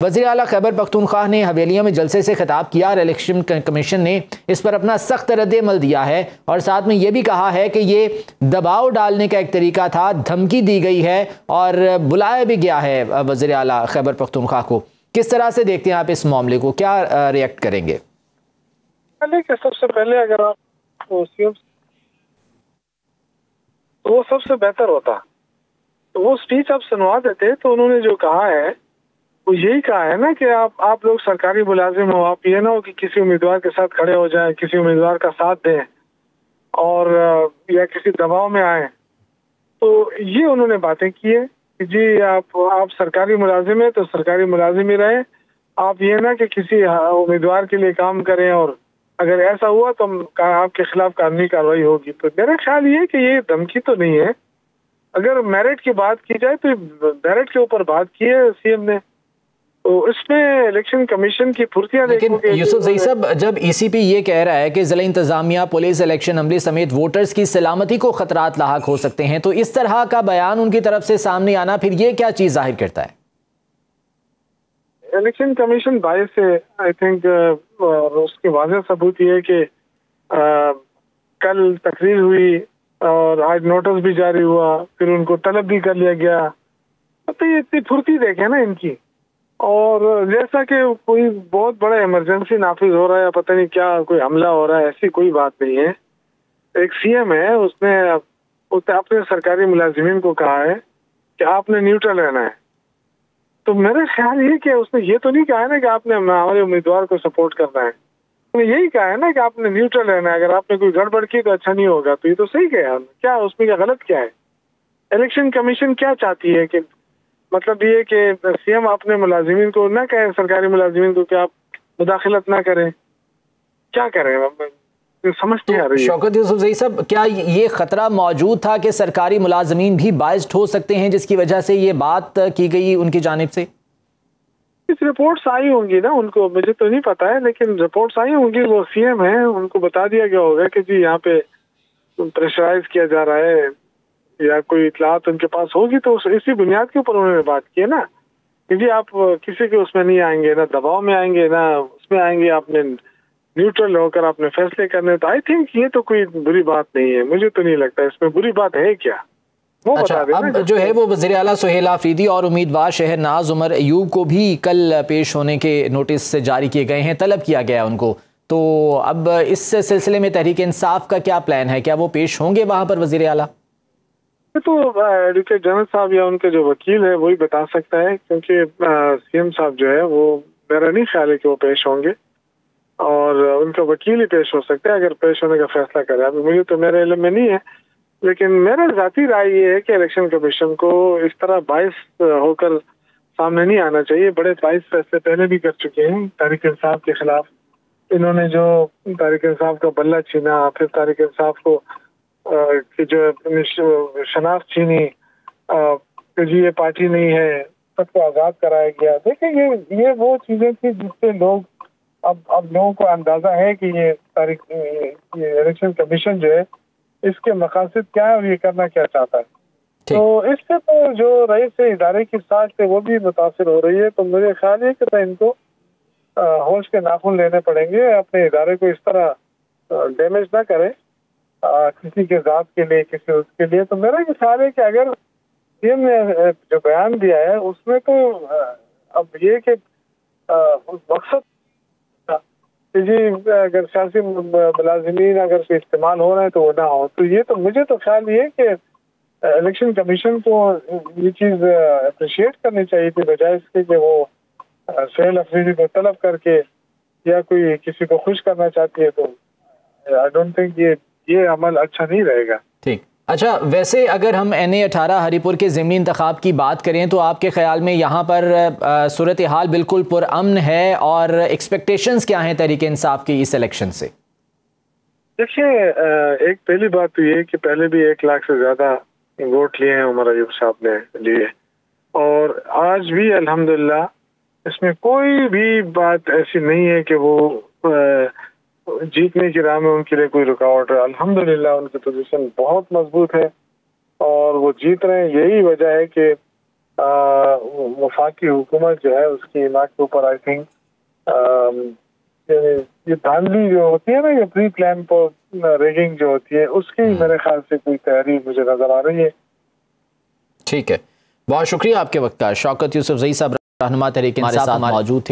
وزیر اعلیٰ خیبر پختونخوا نے حویلیوں میں جلسے سے خطاب کیا اور الیکشن کمیشن نے اس پر اپنا سخت رد عمل دیا ہے اور ساتھ میں یہ بھی کہا ہے کہ یہ دباؤ ڈالنے کا ایک طریقہ تھا، دھمکی دی گئی ہے اور بلایا بھی گیا ہے وزیر اعلیٰ خیبر پختونخوا کو۔ کس طرح سے دیکھتے ہیں آپ اس معاملے کو، کیا ریئیکٹ کریں گے؟ سب سے پہلے اگر آپ وہ سب سے بہتر ہوتا تو وہ اسپیچ آپ سنوا دیتے، تو انہوں نے جو کہا ہے وہ یہی کہا ہے نا کہ آپ لوگ سرکاری ملازم ہو، آپ یہ نہ ہو کہ کسی امیدوار کے ساتھ کھڑے ہو جائیں، کسی امیدوار کا ساتھ دیں اور یا کسی دباؤ میں آئیں۔ تو یہ انہوں نے باتیں کی ہے کہ جی آپ سرکاری ملازم ہیں تو سرکاری ملازم ہی رہیں، آپ یہ نہ کہ کسی امیدوار کے لیے کام کریں اور اگر ایسا ہوا تو آپ کے خلاف قانونی کارروائی ہوگی۔ تو میرا خیال یہ ہے کہ یہ دھمکی تو نہیں ہے۔ اگر میرٹ کی بات کی جائے تو میرٹ کے اوپر بات کی ہے سی ایم نے، تو اس میں الیکشن کمیشن کی پھرتیاں لیکن یوسف زئی صاحب، جب ای سی پی یہ کہہ رہا ہے کہ ضلع انتظامیہ، پولیس، الیکشن عملے سمیت ووٹرز کی سلامتی کو خطرات لاحق ہو سکتے ہیں، تو اس طرح کا بیان ان کی طرف سے سامنے آنا پھر یہ کیا چیز ظاہر کرتا ہے؟ الیکشن کمیشن باعث ہے آئی تھنک، اور اس کے واضح ثبوت یہ ہے کہ کل تقریر ہوئی اور آج نوٹس بھی جاری ہوا، پھر ان کو طلب بھی کر لیا گیا۔ تو یہ اتنی پھرتی دیکھیں نا ان کی، اور جیسا کہ کوئی بہت بڑا ایمرجنسی نافذ ہو رہا ہے، پتہ نہیں کیا کوئی حملہ ہو رہا ہے، ایسی کوئی بات نہیں ہے۔ ایک سی ایم ہے، اس نے اپنے سرکاری ملازمین کو کہا ہے کہ آپ نے نیوٹرل رہنا ہے۔ تو میرا خیال یہ کہ اس نے یہ تو نہیں کہا ہے نا کہ آپ نے ہمارے امیدوار کو سپورٹ کرنا ہے، اس نے یہی کہا ہے نا کہ آپ نے نیوٹرل رہنا ہے، اگر آپ نے کوئی گڑبڑ کی تو اچھا نہیں ہوگا۔ تو یہ تو صحیح کہا، کیا اس میں کیا غلط کیا ہے؟ الیکشن کمیشن کیا چاہتی ہے کہ مطلب یہ کہ سی ایم اپنے ملازمین کو نہ کہیں، سرکاری ملازمین کو کہ آپ مداخلت نہ کریں، کیا کریں؟ سمجھ نہیں آ رہی ہے۔ شوکت یوسف زئی صاحب، کیا یہ خطرہ موجود تھا کہ سرکاری ملازمین بھی باعث ہو سکتے ہیں جس کی وجہ سے یہ بات کی گئی ان کی جانب سے؟ کچھ رپورٹس آئی ہوں گی نا ان کو، مجھے تو نہیں پتا ہے، لیکن رپورٹس آئی ہوں گی، وہ سی ایم ہیں، ان کو بتا دیا گیا ہوگا کہ جی یہاں پہ پریشرائز کیا جا رہا ہے یا کوئی اطلاعات ان کے پاس ہوگی، تو اسی بنیاد کے اوپر انہوں نے بات کی ہے نا کہ جی آپ کسی کے اس میں نہیں آئیں گے، نہ دباؤ میں آئیں گے، نہ اس میں آئیں گے، آپ نے نیوٹرل ہو کر آپ نے فیصلے کرنے۔ تو آئی تھنک یہ تو کوئی بری بات نہیں ہے، مجھے تو نہیں لگتا اس میں بری بات ہے کیا، وہ اچھا، بتا دیں۔ اب جو ہے وہ وزیر اعلیٰ سہیل آفریدی اور امیدوار شہرناز عمر ایوب کو بھی کل پیش ہونے کے نوٹس جاری کیے گئے ہیں، طلب کیا گیا ان کو، تو اب اس سلسلے میں تحریک انصاف کا کیا پلان ہے؟ کیا وہ پیش ہوں گے وہاں پر وزیر اعلیٰ؟ تو ایڈوکیٹ جنرل صاحب یا ان کے جو وکیل ہے وہی بتا سکتا ہے، کیونکہ سی ایم صاحب جو ہے وہ میرا نہیں خیال ہے کہ وہ پیش ہوں گے، اور ان کا وکیل ہی پیش ہو سکتا ہے اگر پیش ہونے کا فیصلہ کرے۔ ابھی مجھے تو میرے علم میں نہیں ہے، لیکن میرا ذاتی رائے یہ ہے کہ الیکشن کمیشن کو اس طرح باعث ہو کر سامنے نہیں آنا چاہیے۔ بڑے باعث فیصلے پہلے بھی کر چکے ہیں تحریک انصاف کے خلاف، انہوں نے جو تحریک انصاف کا بلہ چھینا، پھر تحریک انصاف کو کہ جو شناخت چھینی کہ جی یہ پارٹی نہیں ہے، سب کو آزاد کرایا گیا۔ دیکھیں یہ وہ چیزیں تھی جس سے لوگ اب لوگوں کو اندازہ ہے کہ یہ الیکشن کمیشن جو ہے اس کے مقاصد کیا ہے اور یہ کرنا کیا چاہتا ہے۔ تو اس سے تو جو رئیس ادارے کی ساکھ سے وہ بھی متاثر ہو رہی ہے۔ تو مجھے خیال ہے کہ ان کو ہوش کے ناخن لینے پڑیں گے، اپنے ادارے کو اس طرح ڈیمیج نہ کریں کسی کے ذات کے لیے، کسی اس کے لیے۔ تو میرا یہ خیال ہے کہ اگر سی ایم نے جو بیان دیا ہے اس میں تو اب یہ کہ مقصد جی اگر سیاسی ملازمین اگر سے استعمال ہو رہے ہیں تو وہ نہ ہو۔ تو یہ تو مجھے تو خیال یہ ہے کہ الیکشن کمیشن کو یہ چیز اپریشیٹ کرنی چاہیے تھی، بجائے اس کے کہ وہ سہیل آفریدی کو طلب کر کے یا کوئی کسی کو خوش کرنا چاہتی ہے۔ تو آئی ڈونٹ تھنک یہ عمل اچھا نہیں رہے گا۔ ٹھیک، اچھا، ویسے اگر ہم NA-18 ہری پور کے ضمنی انتخاب کی بات کریں تو آپ کے خیال میں یہاں پر صورتحال بالکل پرامن ہے، اور ایکسپیکٹیشنز کیا ہیں تحریک انصاف کی اس الیکشن سے؟ دیکھیے، ایک پہلی بات تو یہ کہ پہلے بھی 1 لاکھ سے زیادہ ووٹ لیے ہیں عمر ایوب صاحب نے لیے، اور آج بھی الحمدللہ اس میں کوئی بھی بات ایسی نہیں ہے کہ وہ جیتنے کی راہ میں ان کے لیے کوئی رکاوٹ ہے۔ الحمدللہ ان کی پوزیشن بہت مضبوط ہے اور وہ جیت رہے ہیں۔ یہی وجہ ہے کہ وفاقی حکومت جو ہے اس کی علاق کے اوپر آئی تھنک یہ دھاندلی جو ہوتی ہے نا، یہ پری پلان ریگنگ جو ہوتی ہے، اس کی میرے خیال سے کوئی تحریر مجھے نظر آ رہی ہے۔ ٹھیک ہے، بہت شکریہ آپ کے وقت کا۔ شوکت یوسف زئی صاحب رہنما تحریک انصاف موجود تھے۔